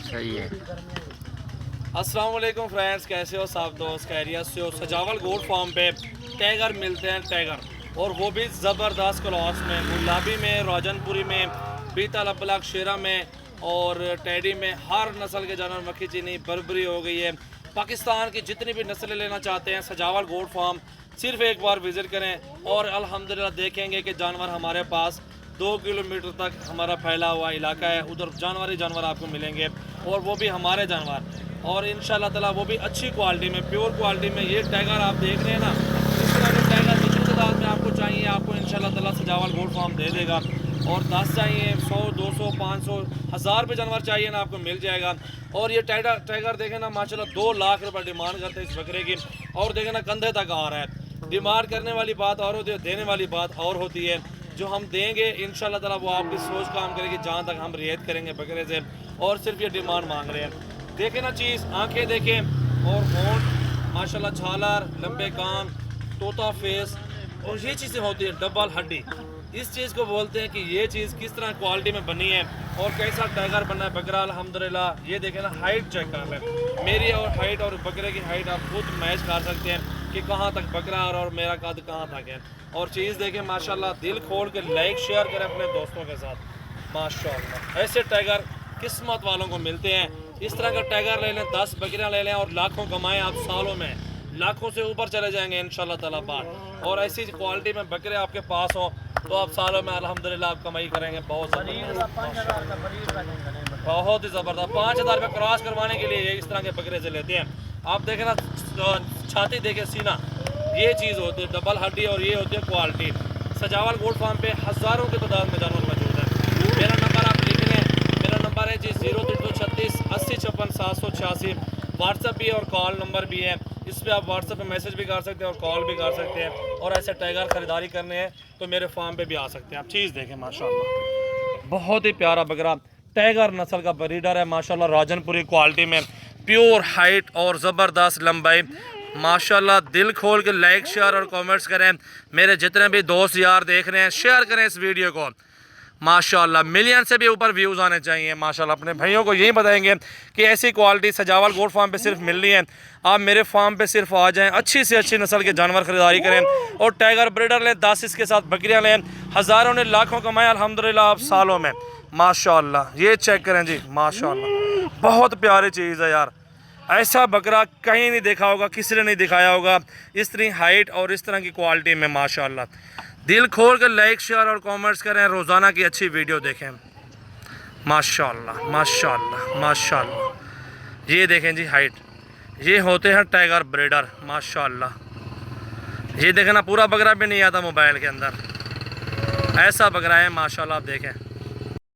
सही है। अस्सलाम वालेकुम फ्रेंड्स, कैसे हो सब दोस्त? खैरियत से हो? सजावल गोट फार्म पे टाइगर मिलते हैं, टाइगर, और वो भी ज़बरदस्त क्लॉस में, गुलाबी में, रोजनपुरी में, बीतल अबलग, शेरा में और टेडी में। हर नस्ल के जानवर, मक्खी चीनी, बर्बरी हो गई है। पाकिस्तान की जितनी भी नस्लें लेना चाहते हैं, सजावल गोट फार्म सिर्फ एक बार विज़िट करें और अल्हम्दुलिल्लाह देखेंगे कि जानवर हमारे पास 2 किलोमीटर तक हमारा फैला हुआ इलाका है। उधर जानवर ही जानवर आपको मिलेंगे और वो भी हमारे जानवर, और इंशाल्लाह ताला वो भी अच्छी क्वालिटी में, प्योर क्वालिटी में। ये टाइगर आप देख रहे हैं ना, इस तरह के टाइगर जितनी तादाद में आपको चाहिए, आपको इंशाल्लाह ताला सजावल गोट फार्म दे देगा। और 10 चाहिए, 100, 200, 500, 1000 पे जानवर चाहिए ना, आपको मिल जाएगा। और ये टाइगर देखें ना, माशाल्लाह 2 लाख रुपये डिमांड करते हैं इस बकरे की, और देखें ना कंधे तक आ रहा है। डिमांड करने वाली बात और होती है, देने वाली बात और होती है। जो हम देंगे इंशाल्लाह ताला वो आपकी सोच काम करेगी, जहाँ तक हम रियायत करेंगे बकरे से। और सिर्फ ये डिमांड मांग रहे हैं। देखें ना चीज़, आंखें देखें और होंठ माशाल्लाह, झालर, लंबे कान, तोता फेस, और ये चीज़ें होती हैं डबल हड्डी। इस चीज़ को बोलते हैं कि ये चीज़ किस तरह क्वालिटी में बनी है और कैसा टाइगर बना है बकरा। अल्हम्दुलिल्लाह ये देखें ना, हाइट चेक कर लें, मेरी और हाइट और बकरे की हाइट आप खुद मैच कर सकते हैं कि कहाँ तक बकरा और मेरा कद कहाँ तक है। और चीज़ देखें माशाल्लाह, दिल खोल के लाइक शेयर करें अपने दोस्तों के साथ। माशाल्लाह ऐसे टाइगर किस्मत वालों को मिलते हैं। इस तरह का टाइगर ले लें, 10 बकरियां ले लें और लाखों कमाएं आप, सालों में लाखों से ऊपर चले जाएंगे इंशाल्लाह ताला बात। और ऐसी क्वालिटी में बकरे आपके पास हो तो आप सालों में अल्हम्दुलिल्लाह आप कमाई करेंगे। बहुत बहुत ही ज़बरदस्त। 5000 रुपये क्रॉस करवाने के लिए ये इस तरह के बकरे से लेते हैं। आप देखें ना, छाती देखें, सीना, ये चीज़ होती है डबल हड्डी, और ये होती है क्वालिटी। सजावल गोट फार्म पे हज़ारों की तादाद में जानवर मौजूद है। मेरा नंबर आप लिख लें, मेरा नंबर है जी 0336 80 56 786। व्हाट्सएप भी है और कॉल नंबर भी है। इस पर आप व्हाट्सएप पे मैसेज भी कर सकते हैं और कॉल भी कर सकते हैं। और ऐसे टाइगर ख़रीदारी करने हैं तो मेरे फार्म पे भी आ सकते हैं। आप चीज़ देखें माशाल्लाह, बहुत ही प्यारा बकरा, टाइगर नस्ल का ब्रीडर है माशाल्लाह, रोजनपुरी क्वालिटी में, प्योर हाइट और ज़बरदस्त लंबाई माशाल्लाह। दिल खोल के लाइक शेयर और कमेंट्स करें। मेरे जितने भी दोस्त यार देख रहे हैं, शेयर करें इस वीडियो को। माशाल्लाह मिलियन से भी ऊपर व्यूज़ आने चाहिए माशाल्लाह। अपने भाइयों को यही बताएंगे कि ऐसी क्वालिटी सजावल गोट फार्म पे सिर्फ मिल रही है। आप मेरे फार्म पे सिर्फ आ जाएं, अच्छी से अच्छी नस्ल के जानवर खरीदारी करें और टाइगर ब्रीडर लें, 10 इसके साथ बकरियां लें। हज़ारों ने लाखों कमाए अल्हम्दुलिल्लाह आप सालों में माशाल्लाह। ये चेक करें जी माशाल्लाह, बहुत प्यारी चीज़ है यार। ऐसा बकरा कहीं नहीं देखा होगा, किसी ने नहीं दिखाया होगा इस तरह हाइट और इस तरह की क्वालिटी में माशाल्लाह। दिल खोल कर लाइक शेयर और कमेंट्स करें, रोज़ाना की अच्छी वीडियो देखें माशाल्लाह माशाल्लाह माशाल्लाह। ये देखें जी हाइट, ये होते हैं टाइगर ब्रीडर माशाल्लाह। ये देखें ना, पूरा बकरा भी नहीं आता मोबाइल के अंदर, ऐसा बकरा है माशाल्लाह। आप देखें